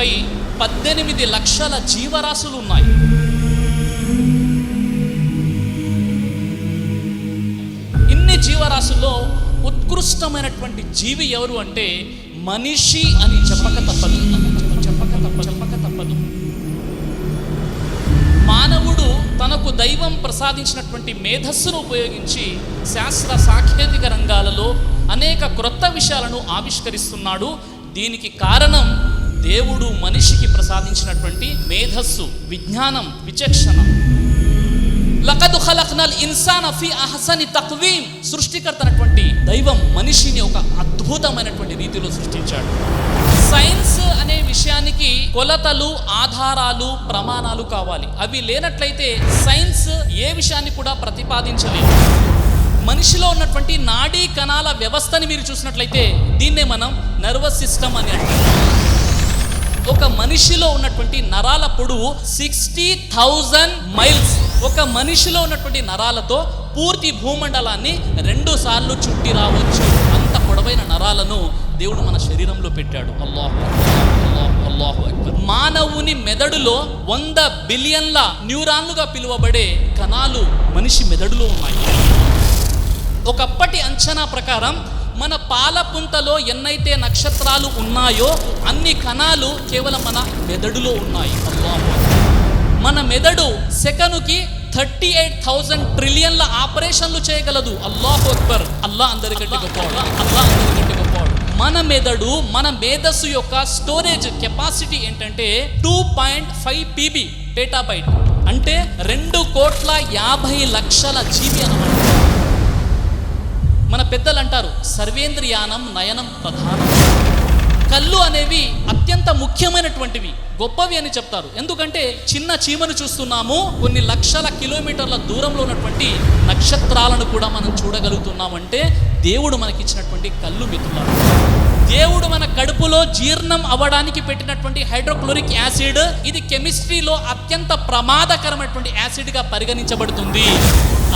భూమిపై 18 లక్షల జీవరాశులు ఉన్నాయి. ఇన్ని జీవరాశుల్లో ఉత్కృష్టమైనటువంటి జీవి ఎవరు అంటే మనిషి అని చెప్పక తప్పదు. మానవుడు తనకు దైవం ప్రసాదించినటువంటి మేధస్సును ఉపయోగించి శాస్త్ర సాంకేతిక రంగాలలో అనేక క్రొత్త విషయాలను ఆవిష్కరిస్తున్నాడు. దీనికి కారణం దేవుడు మనిషికి ప్రసాదించినటువంటి మేధస్సు, విజ్ఞానం, విచక్షణ. లఖద్ ఖలఖ్నల్ ఇన్సాన ఫీ అహ్సని తక్వీమ్. సృష్టికర్త అయినటువంటి దైవం మనిషిని ఒక అద్భుతమైనటువంటి రీతిలో సృష్టించాడు. సైన్స్ అనే విషయానికి కొలతలు, ఆధారాలు, ప్రమాణాలు కావాలి. అవి లేనట్లయితే సైన్స్ ఏ విషయాన్ని కూడా ప్రతిపాదించలేదు. మనిషిలో ఉన్నటువంటి నాడీ కణాల వ్యవస్థని మీరు చూసినట్లయితే దీన్నే మనం నర్వస్ సిస్టమ్ అని అంటాం. ఒక మనిషిలో ఉన్నటువంటి నరాల పొడవు 60,000 మైల్స్. ఒక మనిషిలో ఉన్నటువంటి నరాలతో పూర్తి భూమండలాన్ని 2 సార్లు చుట్టి రావచ్చు. అంత పొడవైన నరాలను దేవుడు మన శరీరంలో పెట్టాడు. అల్లాహు అక్బర్. మానవుని మెదడులో 100 బిలియన్ల న్యూరాన్లుగా పిలువబడే కణాలు మనిషి మెదడులో ఉన్నాయి. ఒకప్పటి అంచనా ప్రకారం మన పాలపుంతలో ఎన్నైతే నక్షత్రాలు ఉన్నాయో అన్ని కణాలు కేవలం మన మెదడులో ఉన్నాయి. మన మెదడు సెకనుకి 38,000 ట్రిలియన్ల ఆపరేషన్లు చేయగలదు. అల్లాహు అక్బర్. అందరికంటే గొప్పవాడు. మన మెదడు, మన మేధస్సు యొక్క స్టోరేజ్ కెపాసిటీ ఏంటంటే 2.5 PB పేటాబైట్, అంటే 2,50,00,000 జీబీ అన్నమాట. మన పెద్దలు అంటారు సర్వేంద్రియానం నయనం ప్రధానం. కళ్ళు అనేవి అత్యంత ముఖ్యమైనటువంటివి, గొప్పవి అని చెప్తారు. ఎందుకంటే చిన్న చీమను చూస్తున్నాము, కొన్ని లక్షల కిలోమీటర్ల దూరంలో ఉన్నటువంటి నక్షత్రాలను కూడా మనం చూడగలుగుతున్నామంటే దేవుడు మనకిచ్చినటువంటి కళ్ళు మిత్రులారా. దేవుడు మన కడుపులో జీర్ణం అవ్వడానికి పెట్టినటువంటి హైడ్రోక్లోరిక్ యాసిడ్, ఇది కెమిస్ట్రీలో అత్యంత ప్రమాదకరమైనటువంటి యాసిడ్గా పరిగణించబడుతుంది.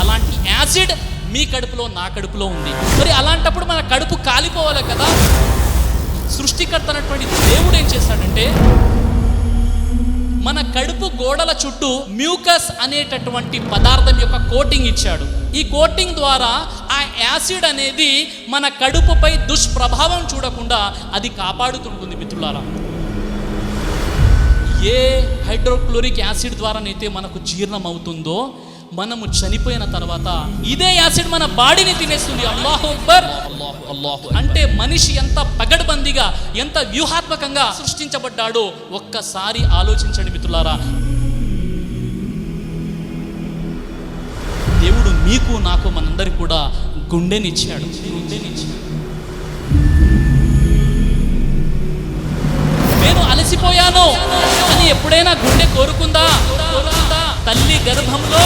అలాంటి యాసిడ్ మీ కడుపులో, నా కడుపులో ఉంది. మరి అలాంటప్పుడు మన కడుపు కాలిపోవాలి కదా. సృష్టికర్త అయినటువంటి దేవుడు ఏం చేశాడంటే మన కడుపు గోడల చుట్టూ మ్యూకస్ అనేటటువంటి పదార్థం యొక్క కోటింగ్ ఇచ్చాడు. ఈ కోటింగ్ ద్వారా ఆ యాసిడ్ అనేది మన కడుపుపై దుష్ప్రభావం చూడకుండా అది కాపాడుతుంటుంది మిత్రులారా. ఏ హైడ్రోక్లోరిక్ యాసిడ్ ద్వారానైతే మనకు జీర్ణం అవుతుందో, మనము చనిపోయిన తర్వాత ఇదే యాసిడ్ మన బాడీని తినేస్తుంది. అల్లాహు అక్బర్. అంటే మనిషి ఎంత పగడ్బందీగా, ఎంత వ్యూహాత్మకంగా సృష్టించబడ్డాడో ఒక్కసారి ఆలోచించండి మిత్రులారా. దేవుడు మీకు, నాకు, మనందరికి కూడా గుండెనిచ్చాడు. నేను అలసిపోయాను అని ఎప్పుడైనా గుండె కోరుకుందా? తల్లి గర్భంలో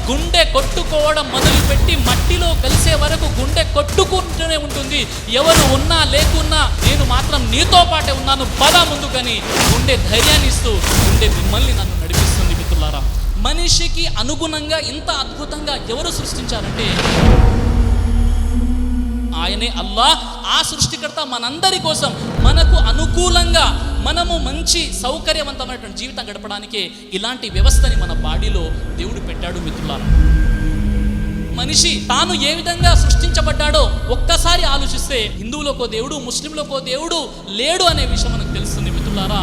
గుండె కొట్టుకోవడం మొదలుపెట్టి మట్టిలో కలిసే వరకు గుండె కొట్టుకుంటూనే ఉంటుంది. ఎవరు ఉన్నా లేకున్నా నేను మాత్రం నీతో పాటే ఉన్నాను, పద ముందుకని గుండె ధైర్యాన్ని ఇస్తూ గుండె మిమ్మల్ని నన్ను నడిపిస్తుంది మిత్రులారా. మనిషికి అనుగుణంగా ఇంత అద్భుతంగా ఎవరు సృష్టించారంటే ఆయనే అల్లాహ్. ఆ సృష్టికర్త మనందరి కోసం, మనకు అనుకూలంగా, మనము మంచి సౌకర్యవంతమైనటువంటి జీవితం గడపడానికే ఇలాంటి వ్యవస్థని మన బాడీలో దేవుడు పెట్టాడు మిత్రులారా. మనిషి తాను ఏ విధంగా సృష్టించబడ్డాడో ఒక్కసారి ఆలోచిస్తే హిందువులకో దేవుడు, ముస్లింలకో దేవుడు లేడు అనే విషయం మనకు తెలుస్తుంది మిత్రులారా.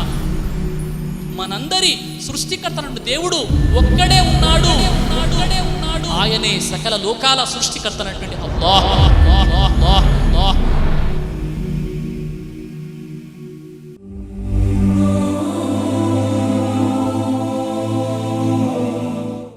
మనందరి సృష్టికర్త నుండి దేవుడు ఒక్కడే ఉన్నాడు. ఆయనే సకల లోకాల సృష్టికర్త అయినటువంటి అల్లాహ్.